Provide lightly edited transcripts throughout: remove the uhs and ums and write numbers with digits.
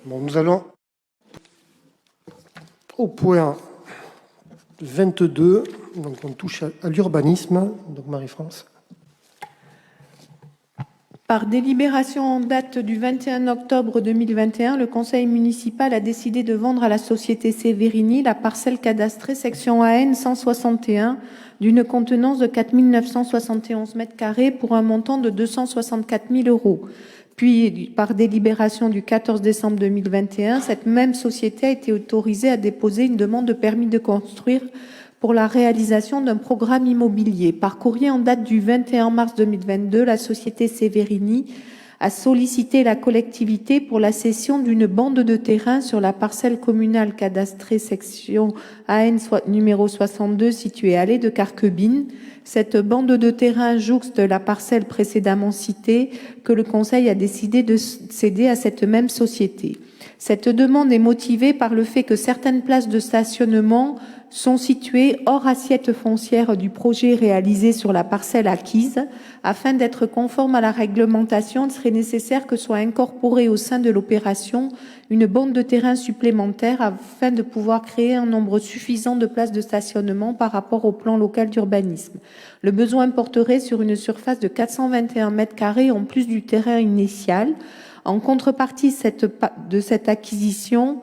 Bon, nous allons au point 22, donc on touche à l'urbanisme. Donc Marie-France. Par délibération en date du 21 octobre 2021, le conseil municipal a décidé de vendre à la société Severini la parcelle cadastrée section AN 161 d'une contenance de 4 971 m² pour un montant de 264 000 €. Puis, par délibération du 14 décembre 2021, cette même société a été autorisée à déposer une demande de permis de construire pour la réalisation d'un programme immobilier. Par courrier en date du 21 mars 2022, la société Severini a sollicité la collectivité pour la cession d'une bande de terrain sur la parcelle communale cadastrée section AN numéro 62 située allée de Carquebine. Cette bande de terrain jouxte la parcelle précédemment citée que le conseil a décidé de céder à cette même société. Cette demande est motivée par le fait que certaines places de stationnement sont situées hors assiette foncière du projet réalisé sur la parcelle acquise. Afin d'être conforme à la réglementation, il serait nécessaire que soit incorporée au sein de l'opération une bande de terrain supplémentaire afin de pouvoir créer un nombre suffisant de places de stationnement par rapport au plan local d'urbanisme. Le besoin porterait sur une surface de 421 m² en plus du terrain initial. En contrepartie de cette acquisition,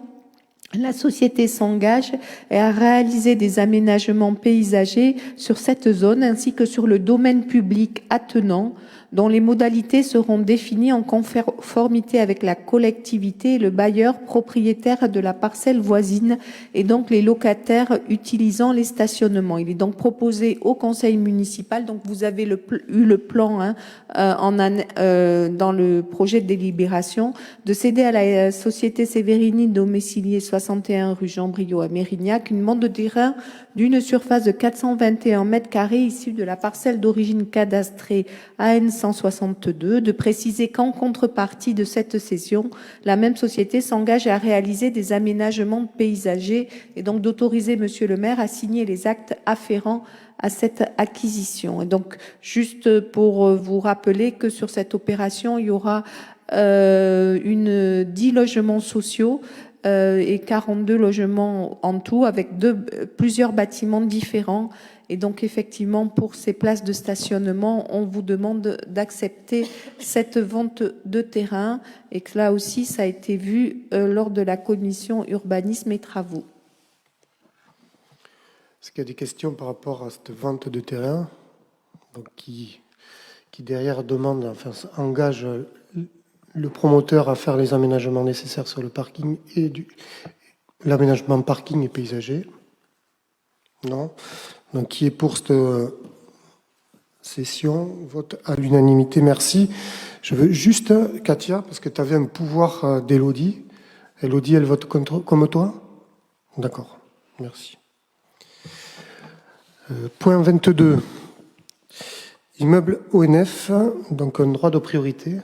la société s'engage à réaliser des aménagements paysagers sur cette zone ainsi que sur le domaine public attenant, dont les modalités seront définies en conformité avec la collectivité et le bailleur propriétaire de la parcelle voisine et donc les locataires utilisant les stationnements. Il est donc proposé au conseil municipal, donc vous avez eu le plan dans le projet de délibération, de céder à la société Severini domiciliée 61 rue Jean-Briot à Mérignac une bande de terrain d'une surface de 421 m² issue de la parcelle d'origine cadastrée AN 162, de préciser qu'en contrepartie de cette cession, la même société s'engage à réaliser des aménagements paysagers et donc d'autoriser monsieur le maire à signer les actes afférents à cette acquisition. Et donc, juste pour vous rappeler que sur cette opération, il y aura 10 logements sociaux et 42 logements en tout, avec plusieurs bâtiments différents. Et donc, effectivement, pour ces places de stationnement, on vous demande d'accepter cette vente de terrain. Et que là aussi, ça a été vu lors de la commission urbanisme et travaux. Est-ce qu'il y a des questions par rapport à cette vente de terrain, donc qui derrière demande, enfin, engage le promoteur à faire les aménagements nécessaires sur le parking et l'aménagement parking et paysager? Non. Donc, qui est pour cette session? Vote à l'unanimité. Merci. Je veux juste, Katia, parce que tu avais un pouvoir d'Élodie. Élodie, elle vote comme toi? D'accord. Merci. Point 22. Immeuble ONF, donc un droit de priorité.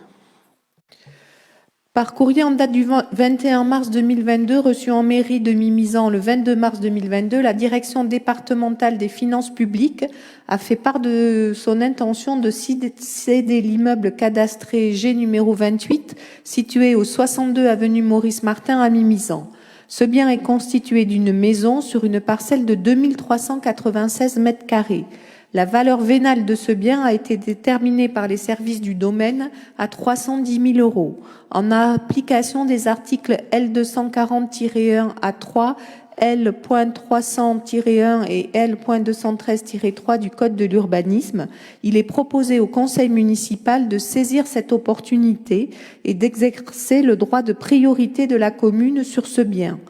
Par courrier en date du 21 mars 2022, reçu en mairie de Mimizan le 22 mars 2022, la direction départementale des finances publiques a fait part de son intention de céder l'immeuble cadastré G numéro 28, situé au 62 avenue Maurice Martin à Mimizan. Ce bien est constitué d'une maison sur une parcelle de 2396 m². La valeur vénale de ce bien a été déterminée par les services du domaine à 310 000 €. En application des articles L240-1 à 3, L.300-1 et L.213-3 du Code de l'urbanisme, il est proposé au conseil municipal de saisir cette opportunité et d'exercer le droit de priorité de la commune sur ce bien.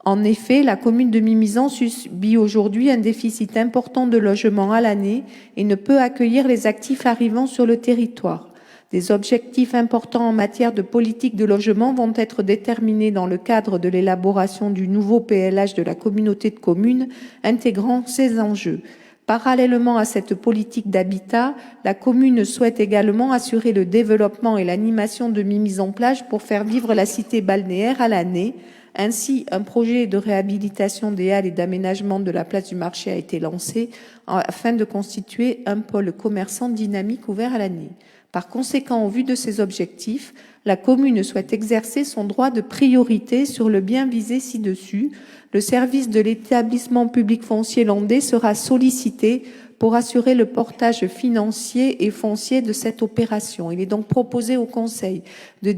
En effet, la commune de Mimizan subit aujourd'hui un déficit important de logements à l'année et ne peut accueillir les actifs arrivant sur le territoire. Des objectifs importants en matière de politique de logement vont être déterminés dans le cadre de l'élaboration du nouveau PLH de la communauté de communes intégrant ces enjeux. Parallèlement à cette politique d'habitat, la commune souhaite également assurer le développement et l'animation de Mimizan-Plage pour faire vivre la cité balnéaire à l'année. Ainsi, un projet de réhabilitation des halles et d'aménagement de la place du marché a été lancé afin de constituer un pôle commerçant dynamique ouvert à l'année. Par conséquent, au vu de ces objectifs, la commune souhaite exercer son droit de priorité sur le bien visé ci-dessus. Le service de l'établissement public foncier landais sera sollicité pour assurer le portage financier et foncier de cette opération. Il est donc proposé au Conseil de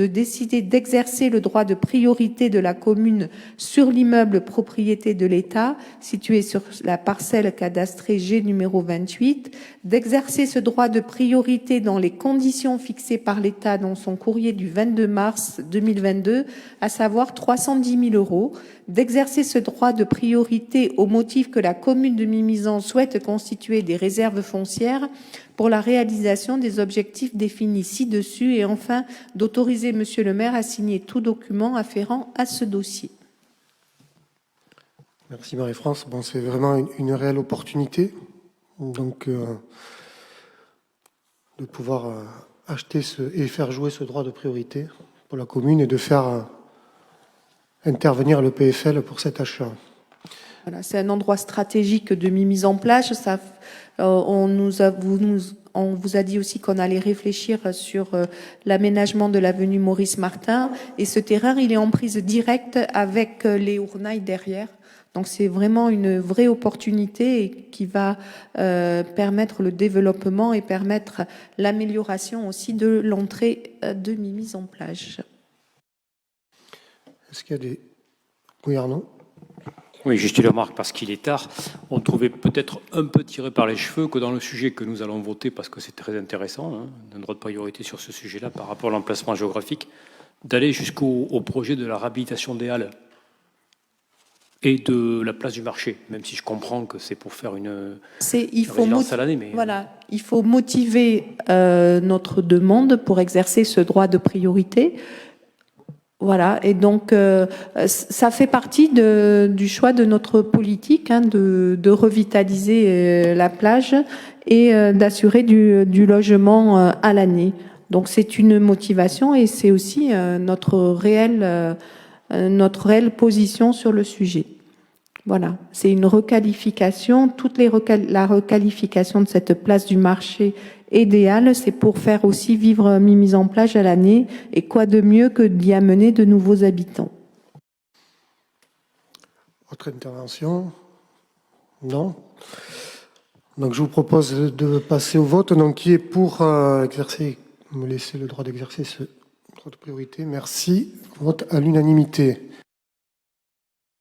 décider d'exercer le droit de priorité de la commune sur l'immeuble propriété de l'État, situé sur la parcelle cadastrée G numéro 28, d'exercer ce droit de priorité dans les conditions fixées par l'État dans son courrier du 22 mars 2022, à savoir 310 000 €, d'exercer ce droit de priorité au motif que la commune de Mimizan souhaite constituer des réserves foncières pour la réalisation des objectifs définis ci-dessus et enfin d'autoriser Monsieur le maire à signer tout document afférent à ce dossier. Merci Marie-France. Bon, c'est vraiment une réelle opportunité donc, de pouvoir acheter et faire jouer ce droit de priorité pour la commune et de faire intervenir le PFL pour cet achat. Voilà, c'est un endroit stratégique de mise en place. On vous a dit aussi qu'on allait réfléchir sur l'aménagement de l'avenue Maurice Martin. Et ce terrain, il est en prise directe avec les Ournailles derrière. Donc c'est vraiment une vraie opportunité et qui va permettre le développement et permettre l'amélioration aussi de l'entrée de mise en plage. Est-ce qu'il y a des... Oui, Arnaud ? Oui, juste une remarque, parce qu'il est tard. On trouvait peut-être un peu tiré par les cheveux que dans le sujet que nous allons voter, parce que c'est très intéressant, un droit de priorité sur ce sujet-là par rapport à l'emplacement géographique, d'aller jusqu'au projet de la réhabilitation des halles et de la place du marché, même si je comprends que c'est pour faire une résidence à l'année. Mais... Voilà, il faut motiver notre demande pour exercer ce droit de priorité. Voilà, et donc ça fait partie du choix de notre politique de revitaliser la plage et d'assurer du logement à l'année. Donc c'est une motivation et c'est aussi notre réelle position sur le sujet. Voilà, c'est une requalification. La requalification de cette place du marché et des halles, c'est pour faire aussi vivre Mise en plage à l'année. Et quoi de mieux que d'y amener de nouveaux habitants? Autre intervention? Non. Donc je vous propose de passer au vote. Donc qui est pour me laisser le droit d'exercer ce droit de priorité? Merci. Vote à l'unanimité.